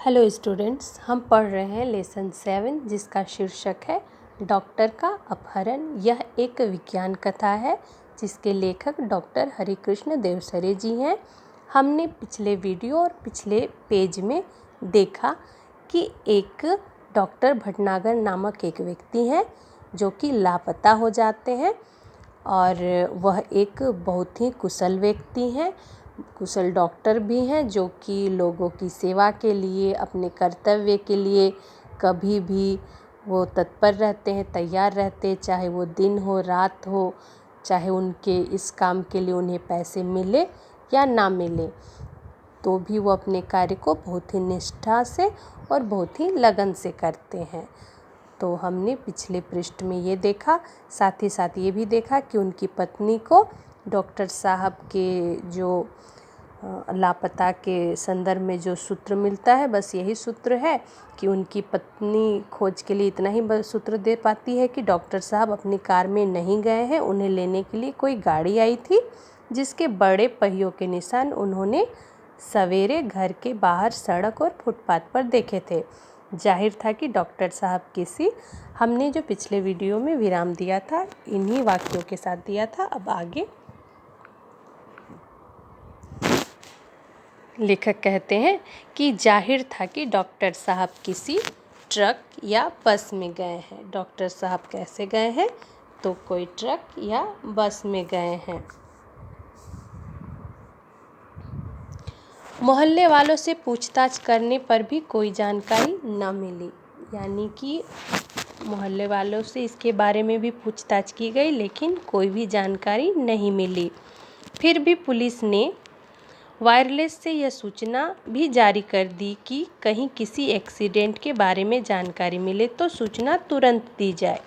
Hello students, हम पढ़ रहे हैं लेसन 7 जिसका शीर्षक है डॉक्टर का अपहरण। यह एक विज्ञान कथा है जिसके लेखक डॉक्टर हरिकृष्ण देवसरे जी हैं। हमने पिछले वीडियो और पिछले पेज में देखा कि एक डॉक्टर भटनागर नामक एक व्यक्ति हैं जो कि लापता हो जाते हैं और वह एक बहुत ही कुशल व्यक्ति हैं, कुशल डॉक्टर भी हैं जो कि लोगों की सेवा के लिए, अपने कर्तव्य के लिए कभी भी वो तत्पर रहते हैं, तैयार रहते हैं, चाहे वो दिन हो रात हो, चाहे उनके इस काम के लिए उन्हें पैसे मिले या ना मिले, तो भी वो अपने कार्य को बहुत ही निष्ठा से और बहुत ही लगन से करते हैं। तो हमने पिछले पृष्ठ में ये देखा, साथ ही साथ ये भी देखा कि उनकी पत्नी को डॉक्टर साहब के जो लापता के संदर्भ में जो सूत्र मिलता है, बस यही सूत्र है कि उनकी पत्नी खोज के लिए इतना ही सूत्र दे पाती है कि डॉक्टर साहब अपनी कार में नहीं गए हैं, उन्हें लेने के लिए कोई गाड़ी आई थी जिसके बड़े पहियों के निशान उन्होंने सवेरे घर के बाहर सड़क और फुटपाथ पर देखे थे। जाहिर था कि डॉक्टर साहब किसी, हमने जो पिछले वीडियो में विराम दिया था इन्हीं वाक्यों के साथ दिया था। अब आगे लेखक कहते हैं कि जाहिर था कि डॉक्टर साहब किसी ट्रक या बस में गए हैं। डॉक्टर साहब कैसे गए हैं? तो कोई ट्रक या बस में गए हैं। मोहल्ले वालों से पूछताछ करने पर भी कोई जानकारी न मिली, यानी कि मोहल्ले वालों से इसके बारे में भी पूछताछ की गई लेकिन कोई भी जानकारी नहीं मिली। फिर भी पुलिस ने वायरलेस से यह सूचना भी जारी कर दी कि कहीं किसी एक्सीडेंट के बारे में जानकारी मिले तो सूचना तुरंत दी जाए।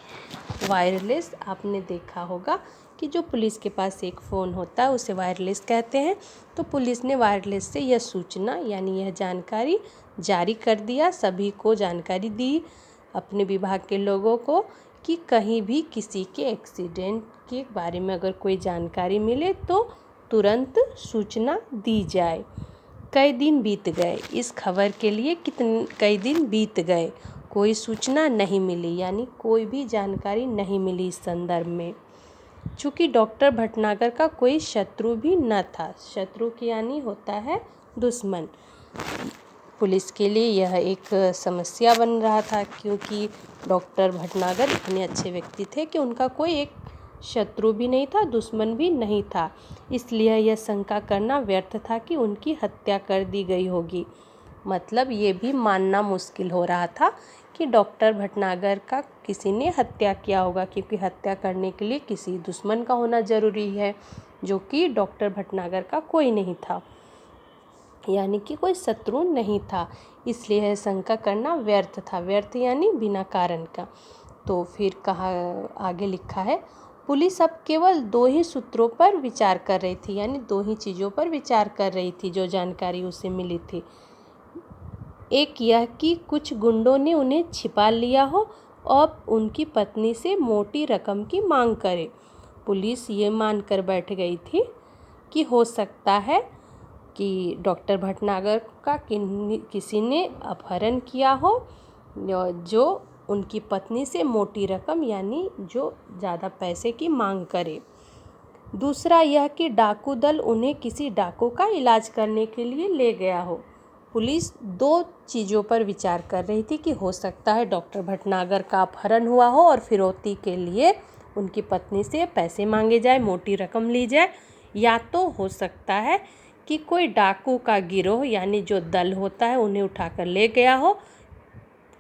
वायरलेस आपने देखा होगा कि जो पुलिस के पास एक फ़ोन होता है उसे वायरलेस कहते हैं। तो पुलिस ने वायरलेस से यह सूचना यानी यह जानकारी जारी कर दिया, सभी को जानकारी दी, अपने विभाग के लोगों को, कि कहीं भी किसी के एक्सीडेंट के बारे में अगर कोई जानकारी मिले तो तुरंत सूचना दी जाए। कई दिन बीत गए, इस खबर के लिए कई दिन बीत गए, कोई सूचना नहीं मिली, यानी कोई भी जानकारी नहीं मिली इस संदर्भ में। चूँकि डॉक्टर भटनागर का कोई शत्रु भी न था, शत्रु की यानी होता है दुश्मन, पुलिस के लिए यह एक समस्या बन रहा था क्योंकि डॉक्टर भटनागर इतने अच्छे व्यक्ति थे कि उनका कोई एक शत्रु भी नहीं था, दुश्मन भी नहीं था। इसलिए यह शंका करना व्यर्थ था कि उनकी हत्या कर दी गई होगी। मतलब ये भी मानना मुश्किल हो रहा था कि डॉक्टर भटनागर का किसी ने हत्या किया होगा, क्योंकि हत्या करने के लिए किसी दुश्मन का होना ज़रूरी है, जो कि डॉक्टर भटनागर का कोई नहीं था, यानी कि कोई शत्रु नहीं था। इसलिए यह शंका करना व्यर्थ था, व्यर्थ यानी बिना कारण का। तो फिर कहा, आगे लिखा है, पुलिस अब केवल दो ही सूत्रों पर विचार कर रही थी, यानी दो ही चीज़ों पर विचार कर रही थी जो जानकारी उसे मिली थी। एक यह कि कुछ गुंडों ने उन्हें छिपा लिया हो और उनकी पत्नी से मोटी रकम की मांग करे। पुलिस ये मानकर बैठ गई थी कि हो सकता है कि डॉक्टर भटनागर का किसी ने अपहरण किया हो जो उनकी पत्नी से मोटी रकम यानी जो ज़्यादा पैसे की मांग करे। दूसरा यह कि डाकू दल उन्हें किसी डाकू का इलाज करने के लिए ले गया हो। पुलिस दो चीज़ों पर विचार कर रही थी कि हो सकता है डॉक्टर भटनागर का अपहरण हुआ हो और फिरौती के लिए उनकी पत्नी से पैसे मांगे जाए, मोटी रकम ली जाए, या तो हो सकता है कि कोई डाकू का गिरोह यानी जो दल होता है उन्हें उठाकर ले गया हो,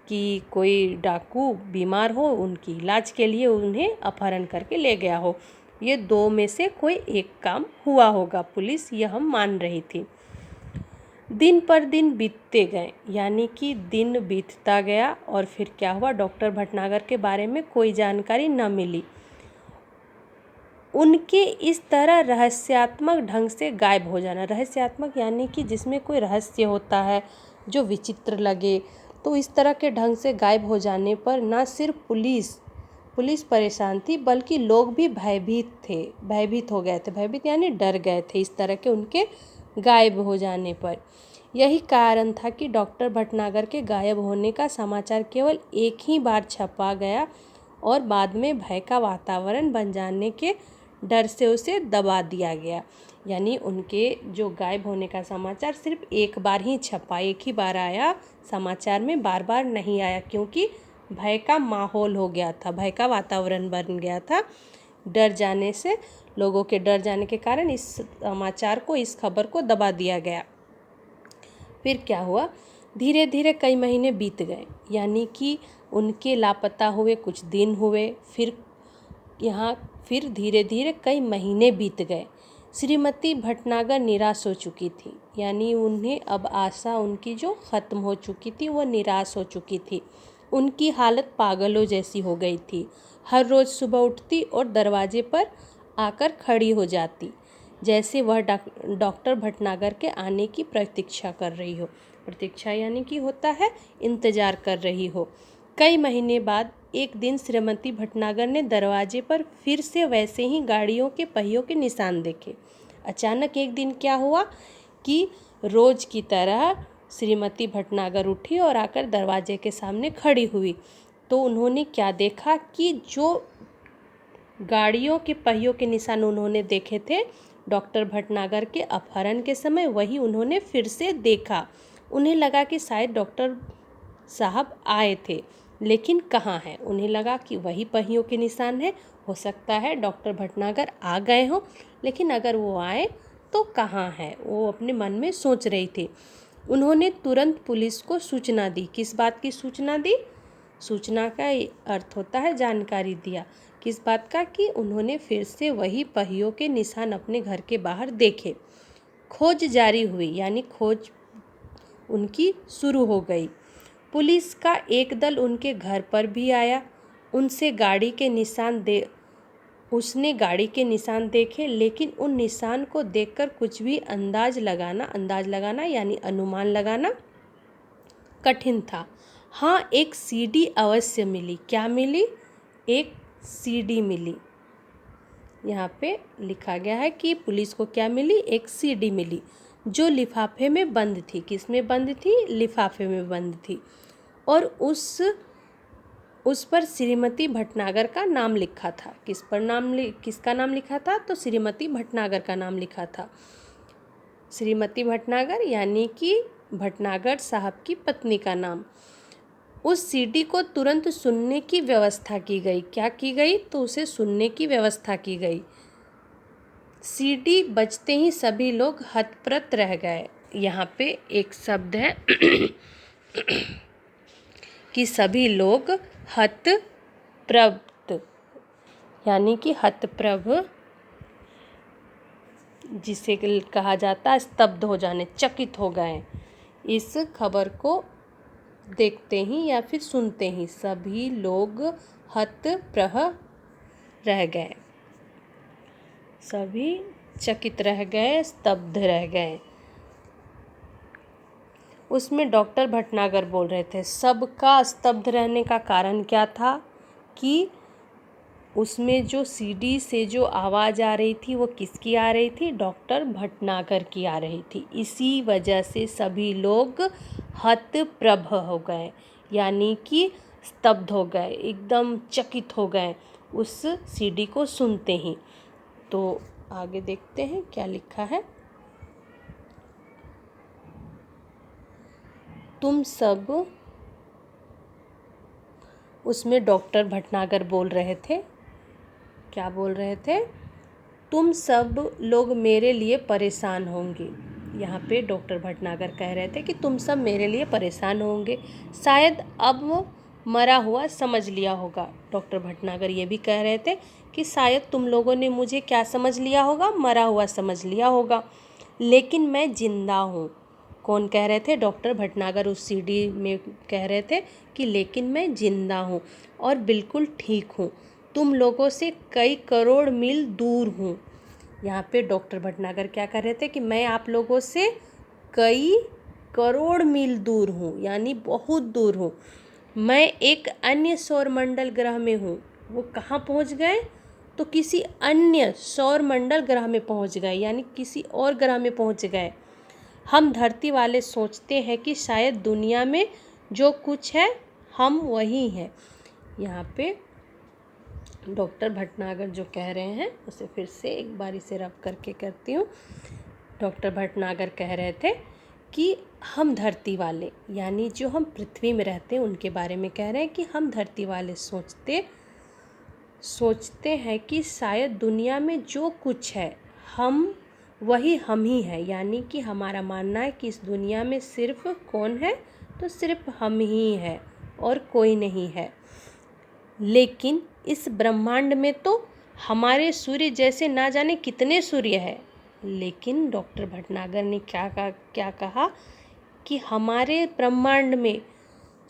कि कोई डाकू बीमार हो, उनकी इलाज के लिए उन्हें अपहरण करके ले गया हो। ये दो में से कोई एक काम हुआ होगा, पुलिस यह मान रही थी। दिन पर दिन बीतते गए, यानी कि दिन बीतता गया और फिर क्या हुआ, डॉक्टर भटनागर के बारे में कोई जानकारी न मिली। उनके इस तरह रहस्यात्मक ढंग से गायब हो जाना, रहस्यात्मक यानी कि जिसमें कोई रहस्य होता है जो विचित्र लगे, तो इस तरह के ढंग से गायब हो जाने पर न सिर्फ पुलिस परेशान थी बल्कि लोग भी भयभीत हो गए थे। भयभीत यानी डर गए थे इस तरह के उनके गायब हो जाने पर। यही कारण था कि डॉक्टर भटनागर के गायब होने का समाचार केवल एक ही बार छपा गया और बाद में भय का वातावरण बन जाने के डर से उसे दबा दिया गया। यानी उनके जो गायब होने का समाचार सिर्फ एक बार ही छपा, एक ही बार आया समाचार में, बार बार नहीं आया, क्योंकि भय का माहौल हो गया था, भय का वातावरण बन गया था। डर जाने से, लोगों के डर जाने के कारण इस समाचार को, इस खबर को दबा दिया गया। फिर क्या हुआ, धीरे धीरे कई महीने बीत गए, यानी कि उनके लापता हुए कुछ दिन हुए, फिर धीरे धीरे कई महीने बीत गए। श्रीमती भटनागर निराश हो चुकी थी, यानी उन्हें अब आशा उनकी जो ख़त्म हो चुकी थी, वह निराश हो चुकी थी। उनकी हालत पागलों जैसी हो गई थी। हर रोज़ सुबह उठती और दरवाजे पर आकर खड़ी हो जाती, जैसे वह डॉक्टर भटनागर के आने की प्रतीक्षा कर रही हो। प्रतीक्षा यानी कि होता है इंतज़ार कर रही हो। कई महीने बाद एक दिन श्रीमती भटनागर ने दरवाजे पर फिर से वैसे ही गाड़ियों के पहियों के निशान देखे। अचानक एक दिन क्या हुआ कि रोज़ की तरह श्रीमती भटनागर उठी और आकर दरवाजे के सामने खड़ी हुई। तो उन्होंने क्या देखा कि जो गाड़ियों के पहियों के निशान उन्होंने देखे थे डॉक्टर भटनागर के अपहरण के समय, वही उन्होंने फिर से देखा। उन्हें लगा कि शायद डॉक्टर साहब आए थे, लेकिन कहाँ हैं। उन्हें लगा कि वही पहियों के निशान है, हो सकता है डॉक्टर भटनागर आ गए हों, लेकिन अगर वो आए तो कहाँ है, वो अपने मन में सोच रही थी। उन्होंने तुरंत पुलिस को सूचना दी। किस बात की सूचना दी? सूचना का अर्थ होता है जानकारी दिया। किस बात का? कि उन्होंने फिर से वही पहियों के निशान अपने घर के बाहर देखे। खोज जारी हुई, यानी खोज उनकी शुरू हो गई। पुलिस का एक दल उनके घर पर भी आया। उसने गाड़ी के निशान देखे, लेकिन उन निशान को देखकर कुछ भी अंदाज लगाना यानी अनुमान लगाना कठिन था। हाँ, एक सीडी अवश्य मिली। क्या मिली? एक सीडी मिली। यहाँ पे लिखा गया है कि पुलिस को क्या मिली? एक सीडी मिली, जो लिफाफे में बंद थी। किस में बंद थी? लिफाफे में बंद थी। और उस पर श्रीमती भटनागर का नाम लिखा था। किसका नाम लिखा था? तो श्रीमती भटनागर का नाम लिखा था। श्रीमती भटनागर यानी कि भटनागर साहब की पत्नी का नाम। उस सीडी को तुरंत सुनने की व्यवस्था की गई। क्या की गई? तो उसे सुनने की व्यवस्था की गई। सीडी बजते ही सभी लोग हतप्रत रह गए। यहाँ पे एक शब्द है कि सभी लोग हतप्रत, यानी कि हतप्रभ जिसे कहा जाता है स्तब्ध हो जाने, चकित हो गए। इस खबर को देखते ही या फिर सुनते ही सभी लोग हतप्रभ रह गए, सभी चकित रह गए, स्तब्ध रह गए। उसमें डॉक्टर भटनागर बोल रहे थे। सबका स्तब्ध रहने का कारण क्या था कि उसमें जो सीडी से जो आवाज़ आ रही थी वो किसकी आ रही थी? डॉक्टर भटनागर की आ रही थी। इसी वजह से सभी लोग हतप्रभ हो गए, यानी कि स्तब्ध हो गए, एकदम चकित हो गए उस सीडी को सुनते ही। तो आगे देखते हैं क्या लिखा है। तुम सब, उसमें डॉक्टर भटनागर बोल रहे थे। क्या बोल रहे थे? तुम सब लोग मेरे लिए परेशान होंगे। यहाँ पे डॉक्टर भटनागर कह रहे थे कि तुम सब मेरे लिए परेशान होंगे, शायद अब मरा हुआ समझ लिया होगा। डॉक्टर भटनागर ये भी कह रहे थे कि शायद तुम लोगों ने मुझे क्या समझ लिया होगा? मरा हुआ समझ लिया होगा, लेकिन मैं जिंदा हूँ। कौन कह रहे थे? डॉक्टर भटनागर उस सीडी में कह रहे थे कि लेकिन मैं जिंदा हूँ और बिल्कुल ठीक हूँ, तुम लोगों से कई करोड़ मील दूर हूँ। यहाँ पे डॉक्टर भटनागर क्या कर रहे थे कि मैं आप लोगों से कई करोड़ मील दूर हूँ, यानी बहुत दूर हूँ। मैं एक अन्य सौरमंडल ग्रह में हूँ। वो कहाँ पहुँच गए? तो किसी अन्य सौरमंडल ग्रह में पहुँच गए, यानी किसी और ग्रह में पहुँच गए। हम धरती वाले सोचते हैं कि शायद दुनिया में जो कुछ है हम वही हैं। यहाँ पे डॉक्टर भटनागर जो कह रहे हैं उसे फिर से एक बार इसे रब करके करती हूँ। डॉक्टर भटनागर कह रहे थे कि हम धरती वाले यानी जो हम पृथ्वी में रहते हैं उनके बारे में कह रहे हैं कि हम धरती वाले सोचते हैं कि शायद दुनिया में जो कुछ है हम वही हम ही हैं। यानी कि हमारा मानना है कि इस दुनिया में सिर्फ कौन है, तो सिर्फ हम ही है और कोई नहीं है। लेकिन इस ब्रह्मांड में तो हमारे सूर्य जैसे ना जाने कितने सूर्य है। लेकिन डॉक्टर भटनागर ने क्या कहा कि हमारे ब्रह्मांड में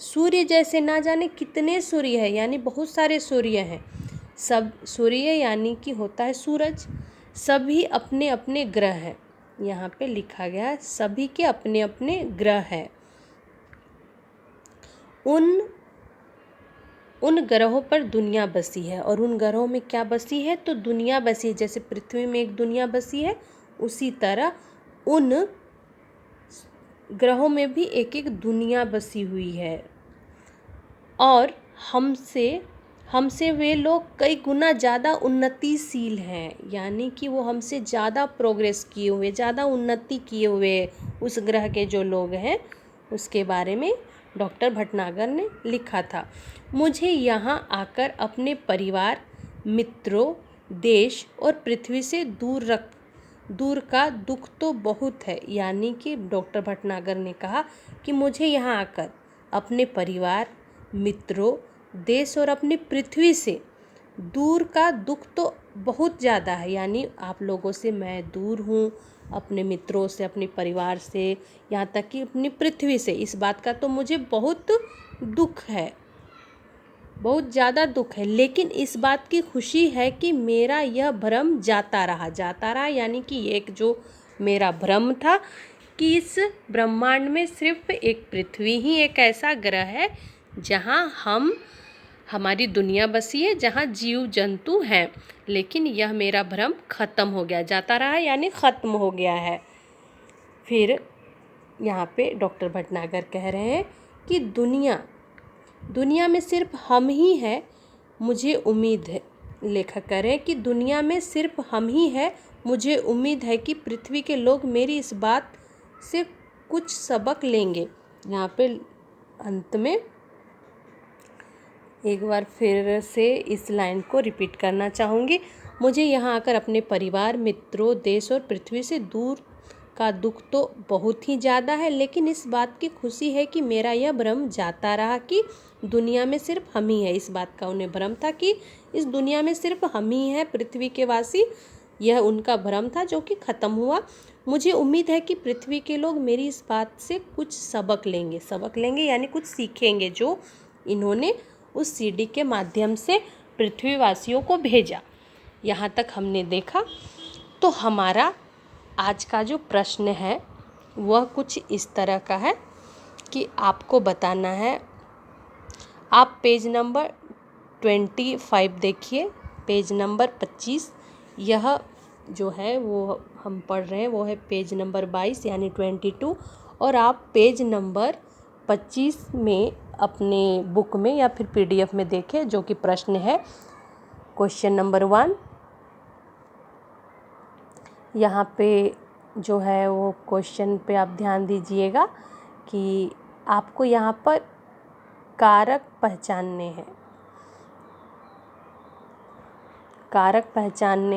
सूर्य जैसे ना जाने कितने सूर्य है, यानी बहुत सारे सूर्य हैं। सब सूर्य यानी कि होता है सूरज, सभी अपने अपने ग्रह हैं। यहाँ पे लिखा गया है सभी के अपने अपने ग्रह हैं। उन ग्रहों पर दुनिया बसी है। और उन ग्रहों में क्या बसी है, तो दुनिया बसी है। जैसे पृथ्वी में एक दुनिया बसी है, उसी तरह उन ग्रहों में भी एक एक दुनिया बसी हुई है। और हमसे वे लोग कई गुना ज़्यादा उन्नतिशील हैं। यानी कि वो हमसे ज़्यादा प्रोग्रेस किए हुए, ज़्यादा उन्नति किए हुए उस ग्रह के जो लोग हैं, उसके बारे में डॉक्टर भटनागर ने लिखा था। मुझे यहाँ आकर अपने परिवार, मित्रों, देश और पृथ्वी से दूर का दुख तो बहुत है। यानी कि डॉक्टर भटनागर ने कहा कि मुझे यहाँ आकर अपने परिवार, मित्रों, देश और अपनी पृथ्वी से दूर का दुख तो बहुत ज़्यादा है। यानी आप लोगों से मैं दूर हूँ, अपने मित्रों से, अपने परिवार से, यहाँ तक कि अपनी पृथ्वी से। इस बात का तो मुझे बहुत दुख है, बहुत ज़्यादा दुख है। लेकिन इस बात की खुशी है कि मेरा यह भ्रम जाता रहा। यानी कि एक जो मेरा भ्रम था कि इस ब्रह्मांड में सिर्फ एक पृथ्वी ही एक ऐसा ग्रह है जहाँ हमारी दुनिया बसी है, जहाँ जीव जंतु हैं। लेकिन यह मेरा भ्रम ख़त्म हो गया, जाता रहा यानी ख़त्म हो गया है। फिर यहाँ पे डॉक्टर भटनागर कह रहे हैं कि दुनिया में सिर्फ हम ही हैं। मुझे उम्मीद है, लेखक कह रहे हैं कि दुनिया में सिर्फ हम ही हैं। मुझे उम्मीद है कि पृथ्वी के लोग मेरी इस बात से कुछ सबक लेंगे। यहाँ पे अंत में एक बार फिर से इस लाइन को रिपीट करना चाहूँगी। मुझे यहाँ आकर अपने परिवार, मित्रों, देश और पृथ्वी से दूर का दुख तो बहुत ही ज़्यादा है। लेकिन इस बात की खुशी है कि मेरा यह भ्रम जाता रहा कि दुनिया में सिर्फ हम ही है। इस बात का उन्हें भ्रम था कि इस दुनिया में सिर्फ हम ही हैं, पृथ्वी के वासी। यह उनका भ्रम था जो कि ख़त्म हुआ। मुझे उम्मीद है कि पृथ्वी के लोग मेरी इस बात से कुछ सबक लेंगे यानी कुछ सीखेंगे, जो इन्होंने उस सीडी के माध्यम से पृथ्वीवासियों को भेजा। यहाँ तक हमने देखा। तो हमारा आज का जो प्रश्न है वह कुछ इस तरह का है कि आपको बताना है। आप पेज नंबर 25 देखिए, पेज नंबर 25। यह जो है वो हम पढ़ रहे हैं वो है पेज नंबर 22 यानी 22। और आप पेज नंबर 25 में अपने बुक में या फिर PDF में देखें, जो कि प्रश्न है क्वेश्चन नंबर 1। यहाँ पे जो है वो क्वेश्चन पे आप ध्यान दीजिएगा कि आपको यहाँ पर कारक पहचानने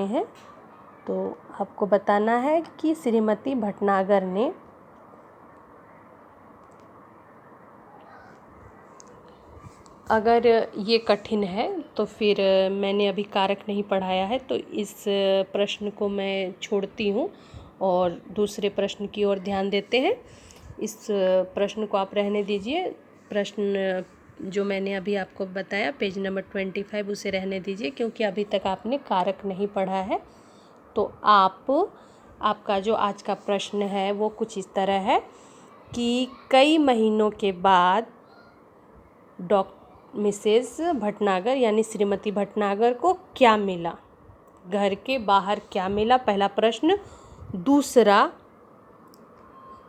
हैं। तो आपको बताना है कि श्रीमती भटनागर ने अगर ये कठिन है तो फिर मैंने अभी कारक नहीं पढ़ाया है, तो इस प्रश्न को मैं छोड़ती हूँ और दूसरे प्रश्न की ओर ध्यान देते हैं। इस प्रश्न को आप रहने दीजिए। प्रश्न जो मैंने अभी आपको बताया पेज नंबर 25 उसे रहने दीजिए, क्योंकि अभी तक आपने कारक नहीं पढ़ा है। तो आपका जो आज का प्रश्न है वो कुछ इस तरह है कि कई महीनों के बाद मिसेस भटनागर यानी श्रीमती भटनागर को क्या मिला, घर के बाहर क्या मिला, पहला प्रश्न। दूसरा,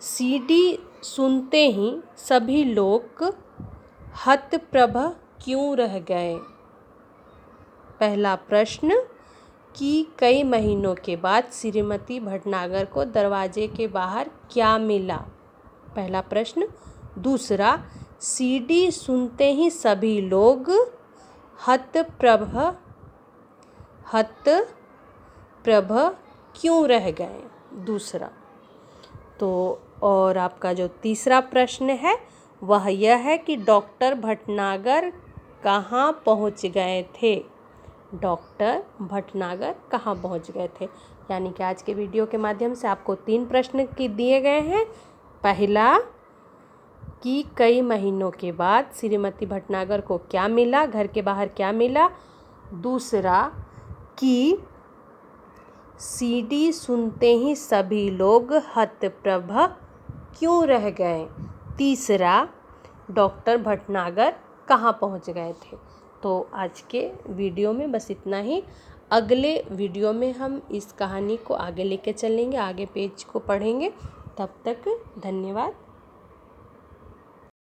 सीडी सुनते ही सभी लोग हतप्रभ क्यों रह गए। पहला प्रश्न कि कई महीनों के बाद श्रीमती भटनागर को दरवाजे के बाहर क्या मिला। पहला प्रश्न। दूसरा, सीडी सुनते ही सभी लोग हतप्रभ क्यों रह गए। दूसरा। तो और आपका जो तीसरा प्रश्न है वह यह है कि डॉक्टर भटनागर कहाँ पहुँच गए थे। डॉक्टर भटनागर कहाँ पहुँच गए थे। यानी कि आज के वीडियो के माध्यम से आपको 3 प्रश्न दिए गए हैं। पहला कि कई महीनों के बाद श्रीमती भटनागर को क्या मिला, घर के बाहर क्या मिला। दूसरा कि सीडी सुनते ही सभी लोग हतप्रभ क्यों रह गए। तीसरा, डॉक्टर भटनागर कहाँ पहुँच गए थे। तो आज के वीडियो में बस इतना ही। अगले वीडियो में हम इस कहानी को आगे लेके चलेंगे, आगे पेज को पढ़ेंगे। तब तक धन्यवाद।